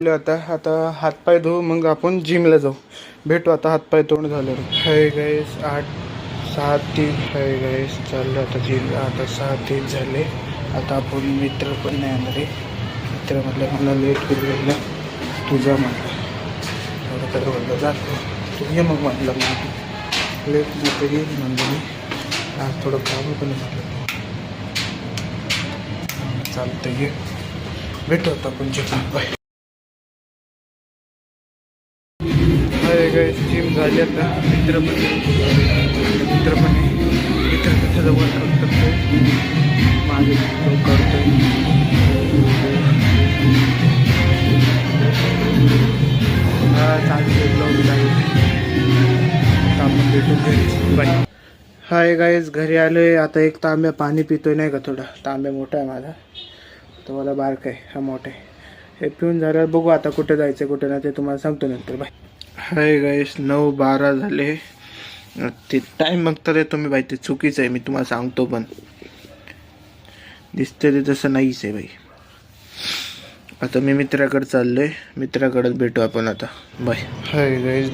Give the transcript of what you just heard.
आता आता हातपाय धुवू मग आपण जिमला जाऊ. भेटू आता हातपाय तोंड झाल्यावर. हाय गाईस 8:06 हाय गाईस चाललो आता जिमला. आता 6:30 झाले. आता आपण मित्र पण नाही येणार आहे. मित्र म्हटलं मला लेट होईल तुझा म्हटलं एवढं तर म्हटलं जातो तू ये मग म्हटलं मग लेट नंतर येईल म्हणलं मी. आज थोडं काम पण म्हटलं चालतं ये भेटू आता आपण gym. Bye. Hi guys gym झाली आता. मित्र पण मित्र त्याचं वर्कआउट करतोय माझे करतोय. चालते ब्लॉग जाईल आपण भेटून घरी. बाय. हाय गाईज घरी आलो आहे. आता एक तांब्या पाणी पितोय नाही का. थोडा तांब्या मोठा आहे माझा तो मला बारका आहे हा मोठा आहे. हे पिऊन झाल्यावर बघू आता कुठे जायचं कुठे नाही ते तुम्हाला सांगतो नंतर. बाय. हाय गाईस 9:12 झाले. ते टाईम बघता रे तुम्ही बाई ते चुकीचं आहे मी तुम्हाला सांगतो पण दिसते ते तसं नाहीच आहे बाई. आता मी मित्राकडे चाललोय. मित्राकडेच भेटू आपण आता. बाय. हाय गाईस